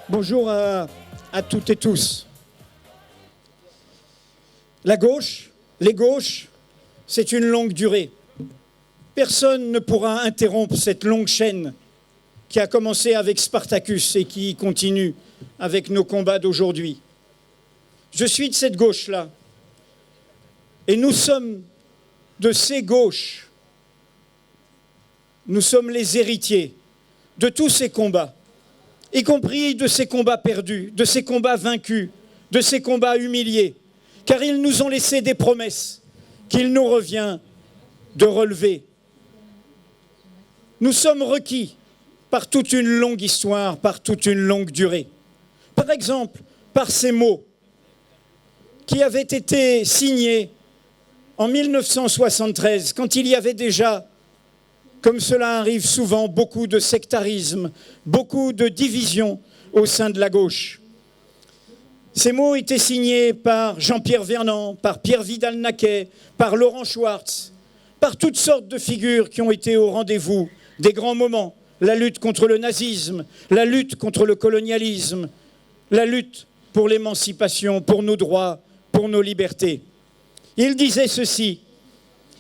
Bonjour à toutes et tous. La gauche, les gauches, c'est une longue durée. Personne ne pourra interrompre cette longue chaîne qui a commencé avec Spartacus et qui continue avec nos combats d'aujourd'hui. Je suis de cette gauche-là. Et nous sommes de ces gauches. Nous sommes les héritiers de tous ces combats, y compris de ces combats perdus, de ces combats vaincus, de ces combats humiliés, car ils nous ont laissé des promesses qu'il nous revient de relever. Nous sommes requis par toute une longue histoire, par toute une longue durée. Par exemple, par ces mots qui avaient été signés en 1973, quand il y avait déjà, comme cela arrive souvent, beaucoup de sectarisme, beaucoup de divisions au sein de la gauche. Ces mots étaient signés par Jean-Pierre Vernant, par Pierre Vidal-Naquet, par Laurent Schwartz, par toutes sortes de figures qui ont été au rendez-vous des grands moments. La lutte contre le nazisme, la lutte contre le colonialisme, la lutte pour l'émancipation, pour nos droits, pour nos libertés. Il disait ceci: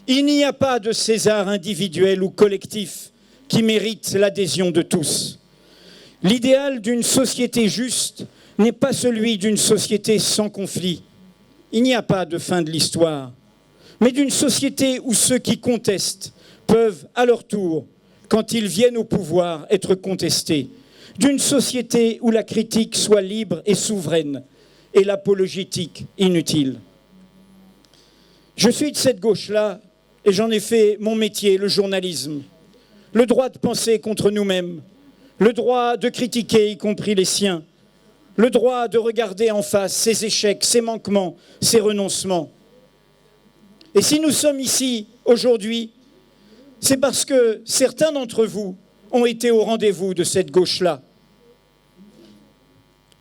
il n'y a pas de César individuel ou collectif qui mérite l'adhésion de tous. L'idéal d'une société juste n'est pas celui d'une société sans conflit. Il n'y a pas de fin de l'histoire, mais d'une société où ceux qui contestent peuvent, à leur tour, quand ils viennent au pouvoir, être contestés. D'une société où la critique soit libre et souveraine et l'apologétique inutile. Je suis de cette gauche-là et j'en ai fait mon métier, le journalisme. Le droit de penser contre nous-mêmes, le droit de critiquer, y compris les siens, le droit de regarder en face ses échecs, ses manquements, ses renoncements. Et si nous sommes ici aujourd'hui, c'est parce que certains d'entre vous ont été au rendez-vous de cette gauche-là.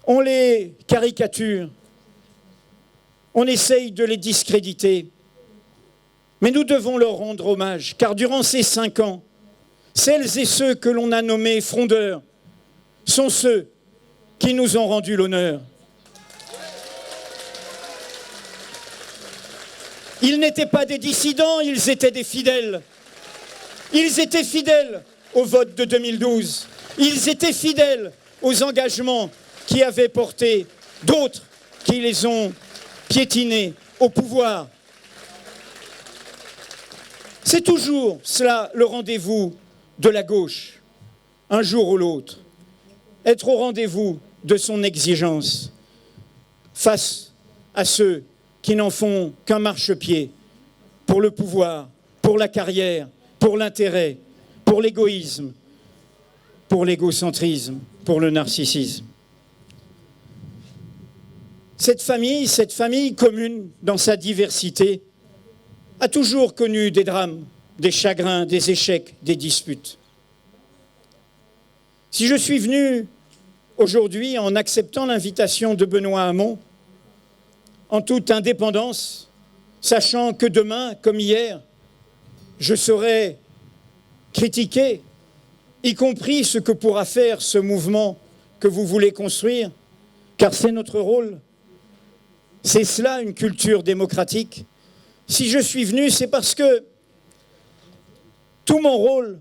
On les caricature, on essaye de les discréditer, mais nous devons leur rendre hommage, car durant ces 5 ans, celles et ceux que l'on a nommés frondeurs sont ceux qui nous ont rendu l'honneur. Ils n'étaient pas des dissidents, ils étaient des fidèles. Ils étaient fidèles au vote de 2012. Ils étaient fidèles aux engagements qui avaient porté d'autres qui les ont piétinés au pouvoir. C'est toujours cela le rendez-vous de la gauche, un jour ou l'autre. Être au rendez-vous de son exigence face à ceux qui n'en font qu'un marchepied pour le pouvoir, pour la carrière, pour l'intérêt, pour l'égoïsme, pour l'égocentrisme, pour le narcissisme. Cette famille commune dans sa diversité, a toujours connu des drames, des chagrins, des échecs, des disputes. Si je suis venu aujourd'hui en acceptant l'invitation de Benoît Hamon, en toute indépendance, sachant que demain, comme hier, je serai critiqué, y compris ce que pourra faire ce mouvement que vous voulez construire, car c'est notre rôle. C'est cela une culture démocratique. Si je suis venu, c'est parce que tout mon rôle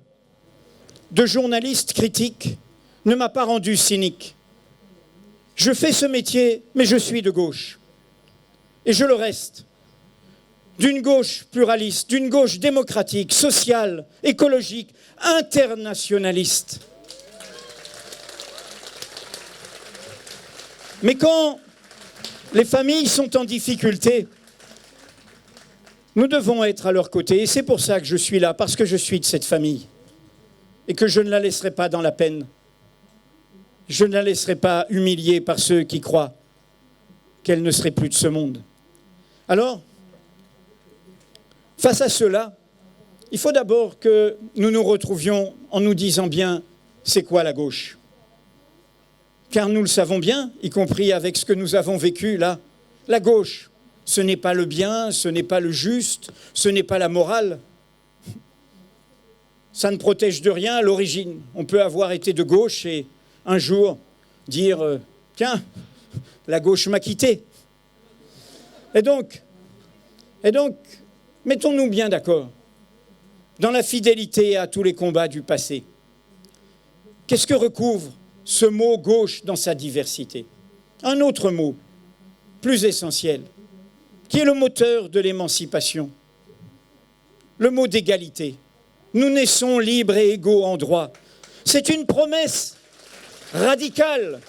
de journaliste critique ne m'a pas rendu cynique. Je fais ce métier, mais je suis de gauche. Et je le reste. D'une gauche pluraliste, d'une gauche démocratique, sociale, écologique, internationaliste. Mais quand les familles sont en difficulté, nous devons être à leur côté, et c'est pour ça que je suis là, parce que je suis de cette famille, et que je ne la laisserai pas dans la peine. Je ne la laisserai pas humiliée par ceux qui croient qu'elle ne serait plus de ce monde. Alors, face à cela, il faut d'abord que nous nous retrouvions en nous disant bien, c'est quoi la gauche ? Car nous le savons bien, y compris avec ce que nous avons vécu là, la gauche, ce n'est pas le bien, ce n'est pas le juste, ce n'est pas la morale. Ça ne protège de rien à l'origine. On peut avoir été de gauche et un jour dire tiens, la gauche m'a quitté. Et donc, mettons-nous bien d'accord dans la fidélité à tous les combats du passé. Qu'est-ce que recouvre ce mot gauche dans sa diversité? Un autre mot, plus essentiel, qui est le moteur de l'émancipation, le mot d'égalité. Nous naissons libres et égaux en droit. C'est une promesse radicale.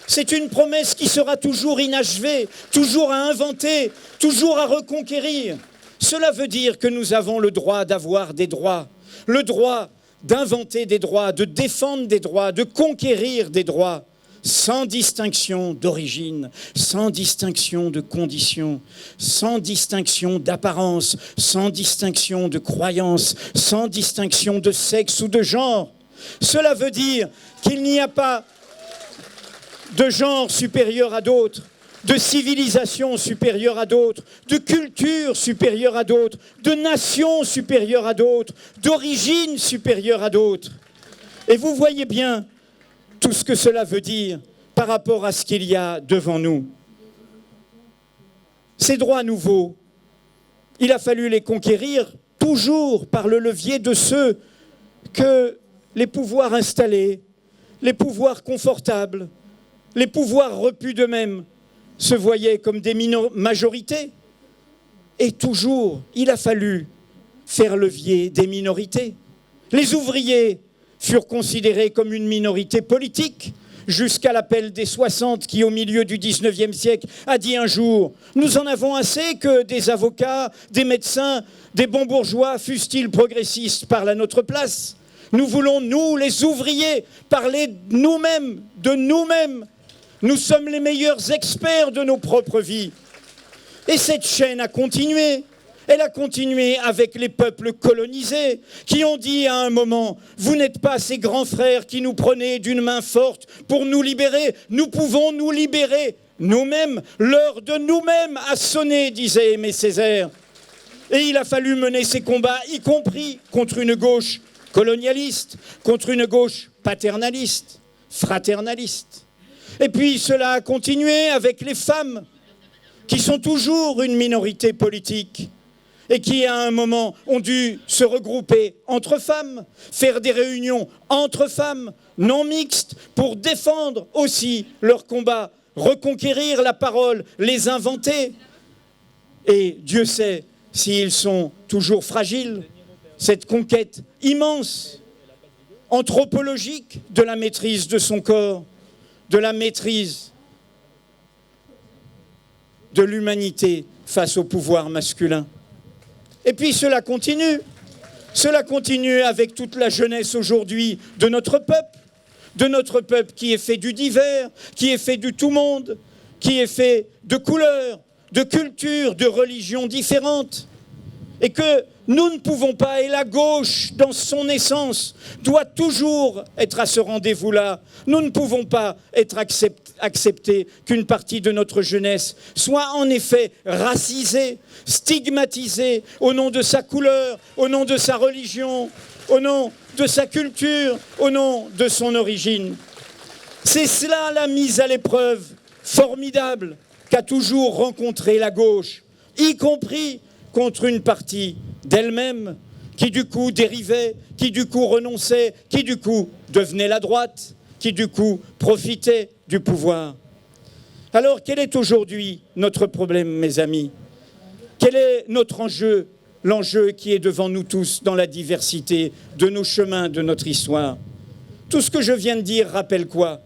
C'est une promesse qui sera toujours inachevée, toujours à inventer, toujours à reconquérir. Cela veut dire que nous avons le droit d'avoir des droits, le droit d'inventer des droits, de défendre des droits, de conquérir des droits, sans distinction d'origine, sans distinction de conditions, sans distinction d'apparence, sans distinction de croyance, sans distinction de sexe ou de genre. Cela veut dire qu'il n'y a pas de genre supérieur à d'autres, de civilisation supérieure à d'autres, de culture supérieure à d'autres, de nation supérieure à d'autres, d'origine supérieure à d'autres. Et vous voyez bien tout ce que cela veut dire par rapport à ce qu'il y a devant nous. Ces droits nouveaux, il a fallu les conquérir toujours par le levier de ceux que les pouvoirs installés, les pouvoirs confortables, les pouvoirs repus d'eux-mêmes se voyaient comme des majorités. Et toujours, il a fallu faire levier des minorités. Les ouvriers furent considérés comme une minorité politique, jusqu'à l'appel des 60 qui, au milieu du 19e siècle, a dit un jour « Nous en avons assez que des avocats, des médecins, des bons bourgeois, fussent-ils progressistes, parlent à notre place. Nous voulons, nous, les ouvriers, parler de nous-mêmes. Nous sommes les meilleurs experts de nos propres vies. » Et cette chaîne a continué. Elle a continué avec les peuples colonisés qui ont dit à un moment « Vous n'êtes pas ces grands frères qui nous prenaient d'une main forte pour nous libérer. Nous pouvons nous libérer nous-mêmes. L'heure de nous-mêmes a sonné, disait Aimé Césaire. » Et il a fallu mener ces combats, y compris contre une gauche colonialiste, contre une gauche paternaliste, fraternaliste. Et puis cela a continué avec les femmes, qui sont toujours une minorité politique et qui, à un moment, ont dû se regrouper entre femmes, faire des réunions entre femmes, non mixtes, pour défendre aussi leur combat, reconquérir la parole, les inventer. Et Dieu sait s'ils sont toujours fragiles, cette conquête immense, anthropologique de la maîtrise de son corps, de la maîtrise de l'humanité face au pouvoir masculin. Et puis cela continue avec toute la jeunesse aujourd'hui de notre peuple qui est fait du divers, qui est fait du tout monde, qui est fait de couleurs, de cultures, de religions différentes. Et que nous ne pouvons pas, et la gauche, dans son essence, doit toujours être à ce rendez-vous-là. Nous ne pouvons pas être accepter qu'une partie de notre jeunesse soit en effet racisée, stigmatisée au nom de sa couleur, au nom de sa religion, au nom de sa culture, au nom de son origine. C'est cela la mise à l'épreuve formidable qu'a toujours rencontrée la gauche, y compris contre une partie d'elle-même qui du coup dérivait, qui du coup renonçait, qui du coup devenait la droite, qui du coup profitait du pouvoir. Alors quel est aujourd'hui notre problème, mes amis? Quel est notre enjeu, l'enjeu qui est devant nous tous dans la diversité de nos chemins, de notre histoire? Tout ce que je viens de dire rappelle quoi?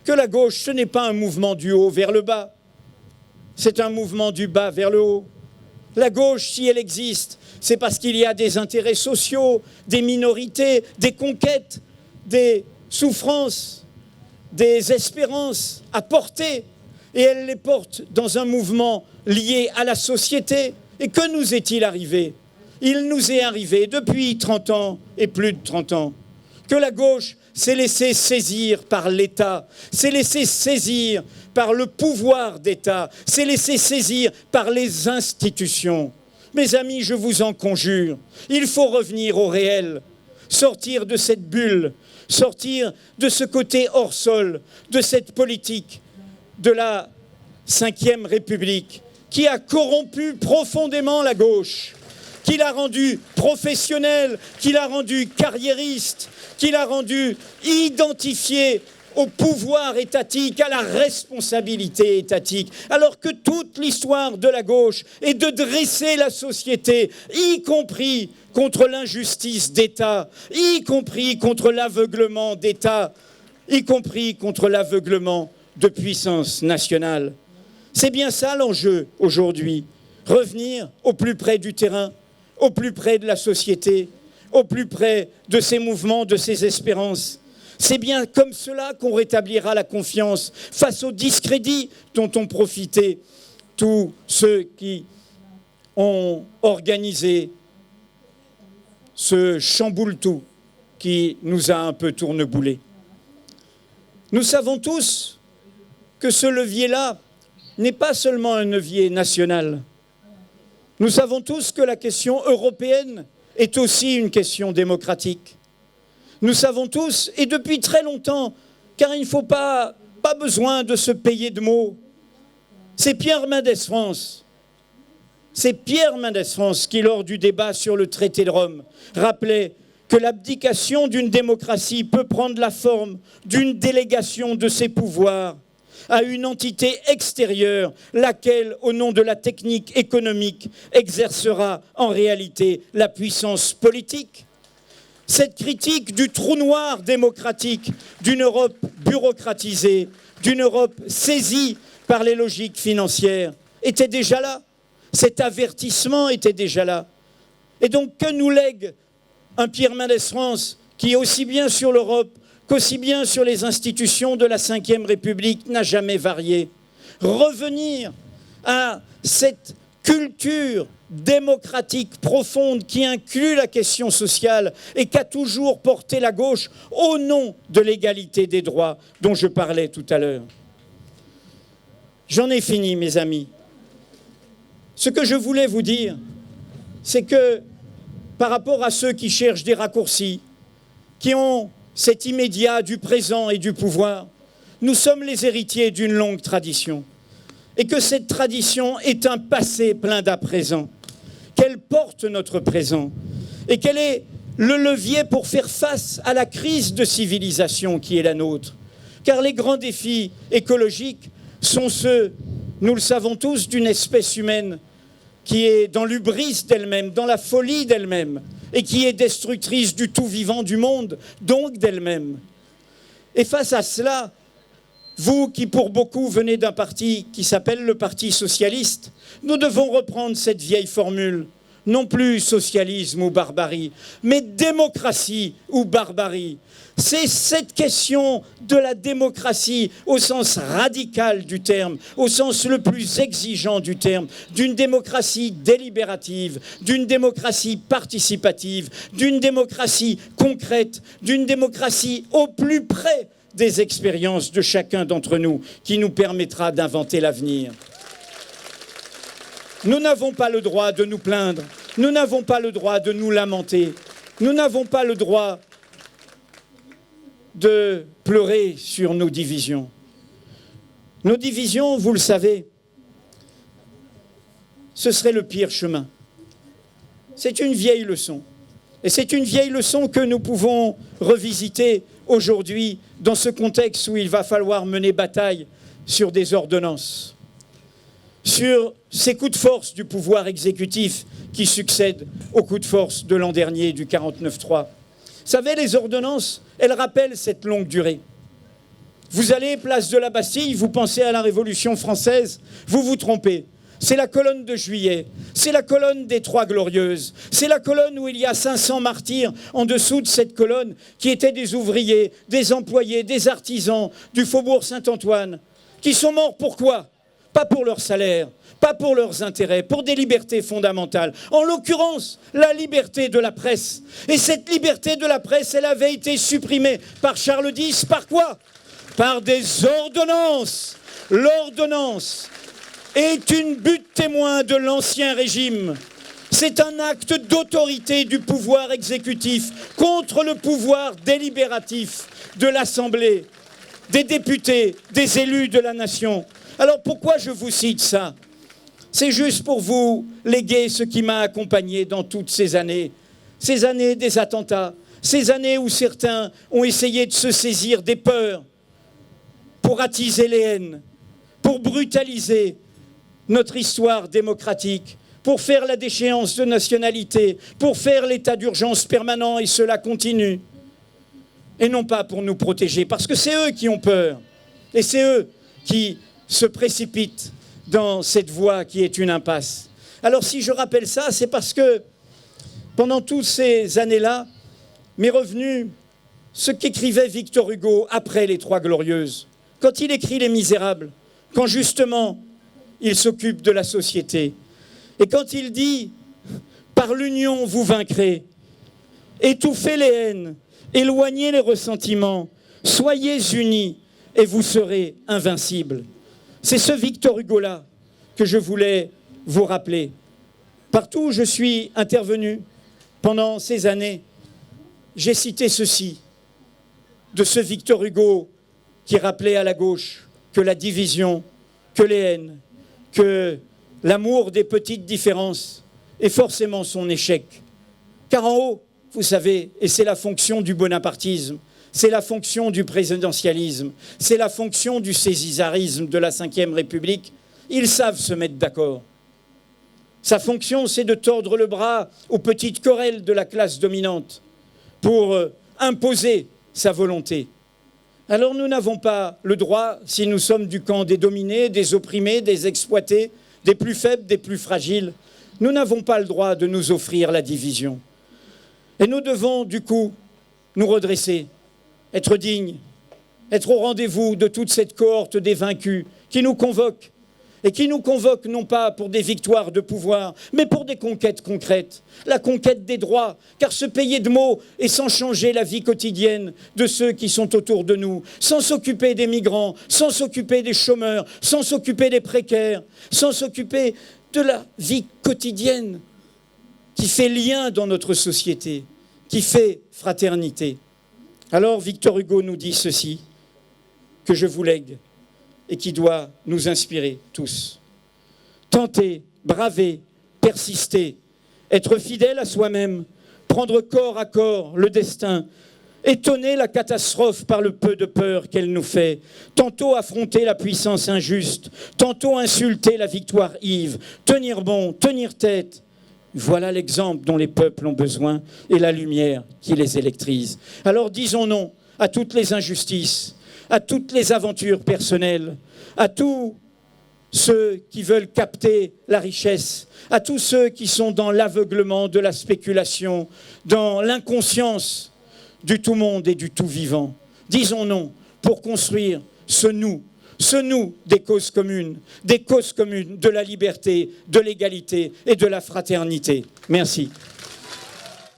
Que la gauche, ce n'est pas un mouvement du haut vers le bas, c'est un mouvement du bas vers le haut. La gauche, si elle existe, c'est parce qu'il y a des intérêts sociaux, des minorités, des conquêtes, des souffrances, des espérances à porter. Et elle les porte dans un mouvement lié à la société. Et que nous est-il arrivé? Il nous est arrivé depuis 30 ans et plus de 30 ans que la gauche s'est laissée saisir par l'État, s'est laissée saisir par le pouvoir d'État, s'est laissée saisir par les institutions. Mes amis, je vous en conjure, il faut revenir au réel. sortir de cette bulle, sortir de ce côté hors sol, de cette politique de la Ve République qui a corrompu profondément la gauche, qui l'a rendue professionnelle, qui l'a rendue carriériste, qui l'a rendue identifiée au pouvoir étatique, à la responsabilité étatique, alors que toute l'histoire de la gauche est de dresser la société, y compris contre l'injustice d'État, y compris contre l'aveuglement d'État, y compris contre l'aveuglement de puissance nationale. C'est bien ça l'enjeu aujourd'hui, revenir au plus près du terrain, au plus près de la société, au plus près de ses mouvements, de ses espérances. C'est bien comme cela qu'on rétablira la confiance face au discrédit dont ont profité tous ceux qui ont organisé ce chamboule-tout qui nous a un peu tourneboulé. Nous savons tous que ce levier-là n'est pas seulement un levier national. Nous savons tous que la question européenne est aussi une question démocratique. Nous savons tous, et depuis très longtemps, car il ne faut pas besoin de se payer de mots, c'est Pierre Mendès France. C'est Pierre Mendès France qui, lors du débat sur le traité de Rome, rappelait que l'abdication d'une démocratie peut prendre la forme d'une délégation de ses pouvoirs à une entité extérieure, laquelle, au nom de la technique économique, exercera en réalité la puissance politique. Cette critique du trou noir démocratique, d'une Europe bureaucratisée, d'une Europe saisie par les logiques financières, était déjà là. Cet avertissement était déjà là. Et donc, que nous lègue un Pierre Mendès France qui, aussi bien sur l'Europe qu'aussi bien sur les institutions de la Ve République, n'a jamais varié. Revenir à cette culture démocratique profonde qui inclut la question sociale et qu'a toujours porté la gauche au nom de l'égalité des droits dont je parlais tout à l'heure. J'en ai fini, mes amis. Ce que je voulais vous dire, c'est que par rapport à ceux qui cherchent des raccourcis, qui ont cet immédiat du présent et du pouvoir, nous sommes les héritiers d'une longue tradition. Et que cette tradition est un passé plein d'à présent, qu'elle porte notre présent et qu'elle est le levier pour faire face à la crise de civilisation qui est la nôtre. Car les grands défis écologiques sont ceux, nous le savons tous, d'une espèce humaine qui est dans l'hubris d'elle-même, dans la folie d'elle-même, et qui est destructrice du tout vivant du monde, donc d'elle-même. Et face à cela, vous qui pour beaucoup venez d'un parti qui s'appelle le Parti socialiste, nous devons reprendre cette vieille formule, non plus socialisme ou barbarie, mais démocratie ou barbarie. C'est cette question de la démocratie au sens radical du terme, au sens le plus exigeant du terme, d'une démocratie délibérative, d'une démocratie participative, d'une démocratie concrète, d'une démocratie au plus près des expériences de chacun d'entre nous qui nous permettra d'inventer l'avenir. Nous n'avons pas le droit de nous plaindre, nous n'avons pas le droit de nous lamenter, nous n'avons pas le droit de pleurer sur nos divisions. Nos divisions, vous le savez, ce serait le pire chemin. C'est une vieille leçon. Et c'est une vieille leçon que nous pouvons revisiter aujourd'hui dans ce contexte où il va falloir mener bataille sur des ordonnances, sur ces coups de force du pouvoir exécutif qui succèdent aux coups de force de l'an dernier du 49-3. Vous savez, les ordonnances, elles rappellent cette longue durée. Vous allez place de la Bastille, vous pensez à la Révolution française, vous vous trompez. C'est la colonne de Juillet, c'est la colonne des Trois Glorieuses, c'est la colonne où il y a 500 martyrs en dessous de cette colonne qui étaient des ouvriers, des employés, des artisans du faubourg Saint-Antoine, qui sont morts pourquoi ? Pas pour leur salaire, pas pour leurs intérêts, pour des libertés fondamentales. En l'occurrence, la liberté de la presse. Et cette liberté de la presse, elle avait été supprimée par Charles X. Par quoi ? Par des ordonnances. L'ordonnance est une butte témoin de l'Ancien Régime. C'est un acte d'autorité du pouvoir exécutif contre le pouvoir délibératif de l'Assemblée, des députés, des élus de la nation. Alors pourquoi je vous cite ça? C'est juste pour vous léguer ce qui m'a accompagné dans toutes ces années des attentats, ces années où certains ont essayé de se saisir des peurs pour attiser les haines, pour brutaliser notre histoire démocratique, pour faire la déchéance de nationalité, pour faire l'état d'urgence permanent, et cela continue. Et non pas pour nous protéger, parce que c'est eux qui ont peur, et c'est eux qui se précipitent dans cette voie qui est une impasse. Alors si je rappelle ça, c'est parce que pendant toutes ces années-là, m'est revenu ce qu'écrivait Victor Hugo après les Trois Glorieuses, quand il écrit Les Misérables, quand justement il s'occupe de la société. Et quand il dit « Par l'union vous vaincrez, étouffez les haines, éloignez les ressentiments, soyez unis et vous serez invincibles ». C'est ce Victor Hugo-là que je voulais vous rappeler. Partout où je suis intervenu pendant ces années, j'ai cité ceci, de ce Victor Hugo qui rappelait à la gauche que la division, que les haines, que l'amour des petites différences est forcément son échec. Car en haut, vous savez, et c'est la fonction du bonapartisme, c'est la fonction du présidentialisme, c'est la fonction du césarisme de la Ve République, ils savent se mettre d'accord. Sa fonction, c'est de tordre le bras aux petites querelles de la classe dominante pour imposer sa volonté. Alors nous n'avons pas le droit, si nous sommes du camp des dominés, des opprimés, des exploités, des plus faibles, des plus fragiles, nous n'avons pas le droit de nous offrir la division. Et nous devons, du coup, nous redresser, être dignes, être au rendez-vous de toute cette cohorte des vaincus qui nous convoque, et qui nous convoque non pas pour des victoires de pouvoir, mais pour des conquêtes concrètes, la conquête des droits, car se payer de mots et sans changer la vie quotidienne de ceux qui sont autour de nous, sans s'occuper des migrants, sans s'occuper des chômeurs, sans s'occuper des précaires, sans s'occuper de la vie quotidienne qui fait lien dans notre société, qui fait fraternité. Alors Victor Hugo nous dit ceci, que je vous lègue, et qui doit nous inspirer tous. Tenter, braver, persister, être fidèle à soi-même, prendre corps à corps le destin, étonner la catastrophe par le peu de peur qu'elle nous fait, tantôt affronter la puissance injuste, tantôt insulter la victoire Yves, tenir bon, tenir tête. Voilà l'exemple dont les peuples ont besoin et la lumière qui les électrise. Alors disons non à toutes les injustices, à toutes les aventures personnelles, à tous ceux qui veulent capter la richesse, à tous ceux qui sont dans l'aveuglement de la spéculation, dans l'inconscience du tout monde et du tout vivant. Disons non pour construire ce nous des causes communes de la liberté, de l'égalité et de la fraternité. Merci.